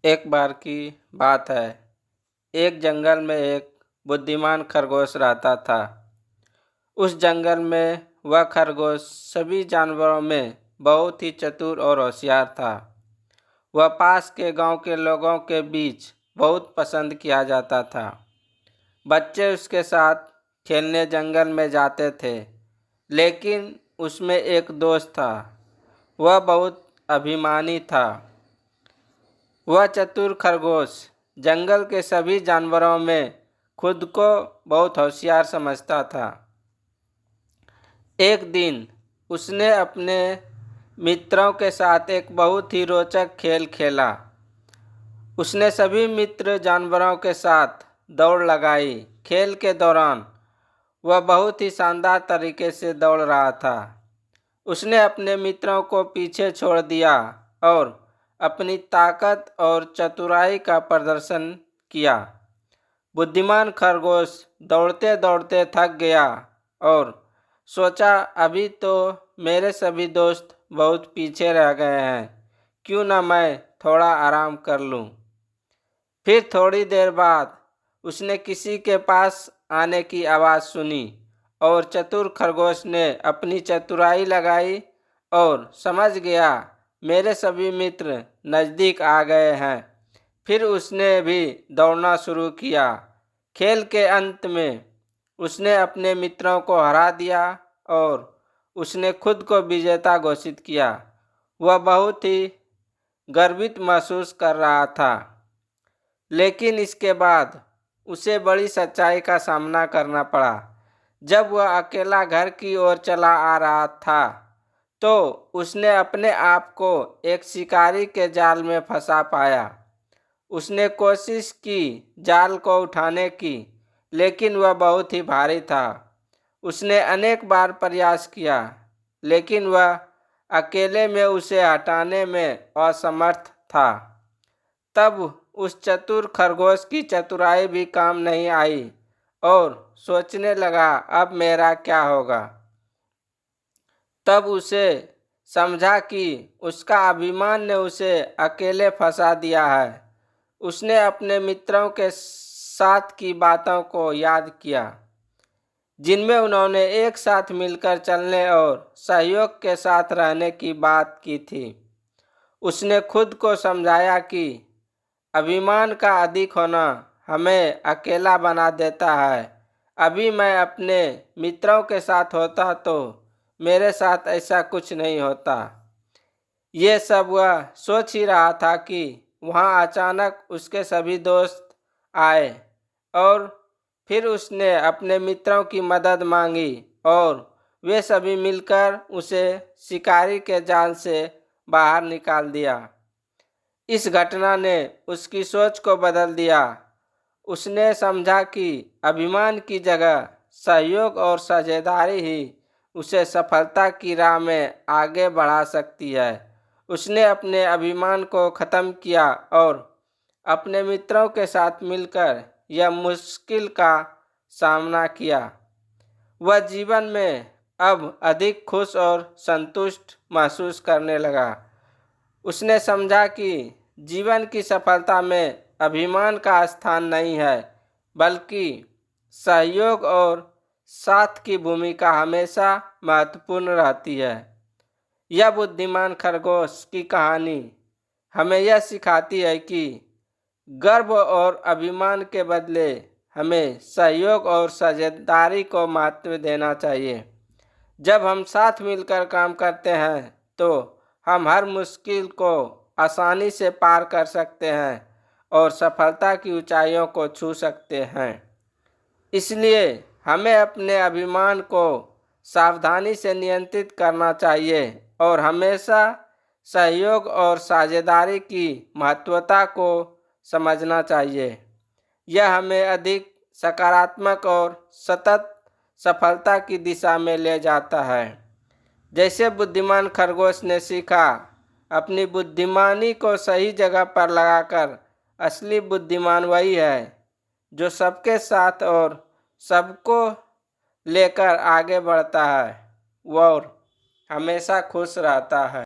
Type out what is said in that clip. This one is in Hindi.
एक बार की बात है। एक जंगल में एक बुद्धिमान खरगोश रहता था। उस जंगल में वह खरगोश सभी जानवरों में बहुत ही चतुर और होशियार था। वह पास के गांव के लोगों के बीच बहुत पसंद किया जाता था। बच्चे उसके साथ खेलने जंगल में जाते थे, लेकिन उसमें एक दोस्त था। वह बहुत अभिमानी था। वह चतुर खरगोश जंगल के सभी जानवरों में खुद को बहुत होशियार समझता था। एक दिन उसने अपने मित्रों के साथ एक बहुत ही रोचक खेल खेला। उसने सभी मित्र जानवरों के साथ दौड़ लगाई। खेल के दौरान वह बहुत ही शानदार तरीके से दौड़ रहा था। उसने अपने मित्रों को पीछे छोड़ दिया और अपनी ताकत और चतुराई का प्रदर्शन किया। बुद्धिमान खरगोश दौड़ते दौड़ते थक गया और सोचा, अभी तो मेरे सभी दोस्त बहुत पीछे रह गए हैं, क्यों ना मैं थोड़ा आराम कर लूं। फिर थोड़ी देर बाद उसने किसी के पास आने की आवाज़ सुनी और चतुर खरगोश ने अपनी चतुराई लगाई और समझ गया मेरे सभी मित्र नज़दीक आ गए हैं। फिर उसने भी दौड़ना शुरू किया। खेल के अंत में उसने अपने मित्रों को हरा दिया और उसने खुद को विजेता घोषित किया। वह बहुत ही गर्वित महसूस कर रहा था, लेकिन इसके बाद उसे बड़ी सच्चाई का सामना करना पड़ा। जब वह अकेला घर की ओर चला आ रहा था, तो उसने अपने आप को एक शिकारी के जाल में फंसा पाया। उसने कोशिश की जाल को उठाने की, लेकिन वह बहुत ही भारी था। उसने अनेक बार प्रयास किया, लेकिन वह अकेले में उसे हटाने में असमर्थ था। तब उस चतुर खरगोश की चतुराई भी काम नहीं आई और सोचने लगा, अब मेरा क्या होगा। तब उसे समझा कि उसका अभिमान ने उसे अकेले फंसा दिया है। उसने अपने मित्रों के साथ की बातों को याद किया, जिनमें उन्होंने एक साथ मिलकर चलने और सहयोग के साथ रहने की बात की थी। उसने खुद को समझाया कि अभिमान का अधिक होना हमें अकेला बना देता है। अभी मैं अपने मित्रों के साथ होता तो मेरे साथ ऐसा कुछ नहीं होता। ये सब वह सोच ही रहा था कि वहाँ अचानक उसके सभी दोस्त आए और फिर उसने अपने मित्रों की मदद मांगी और वे सभी मिलकर उसे शिकारी के जाल से बाहर निकाल दिया। इस घटना ने उसकी सोच को बदल दिया। उसने समझा कि अभिमान की जगह सहयोग और साझेदारी ही उसे सफलता की राह में आगे बढ़ा सकती है। उसने अपने अभिमान को ख़त्म किया और अपने मित्रों के साथ मिलकर यह मुश्किल का सामना किया। वह जीवन में अब अधिक खुश और संतुष्ट महसूस करने लगा। उसने समझा कि जीवन की सफलता में अभिमान का स्थान नहीं है, बल्कि सहयोग और साथ की भूमिका हमेशा महत्वपूर्ण रहती है। यह बुद्धिमान खरगोश की कहानी हमें यह सिखाती है कि गर्व और अभिमान के बदले हमें सहयोग और साझेदारी को महत्व देना चाहिए। जब हम साथ मिलकर काम करते हैं तो हम हर मुश्किल को आसानी से पार कर सकते हैं और सफलता की ऊंचाइयों को छू सकते हैं। इसलिए हमें अपने अभिमान को सावधानी से नियंत्रित करना चाहिए और हमेशा सहयोग और साझेदारी की महत्वता को समझना चाहिए। यह हमें अधिक सकारात्मक और सतत सफलता की दिशा में ले जाता है। जैसे बुद्धिमान खरगोश ने सीखा, अपनी बुद्धिमानी को सही जगह पर लगाकर असली बुद्धिमान वही है जो सबके साथ और सबको लेकर आगे बढ़ता है और हमेशा खुश रहता है।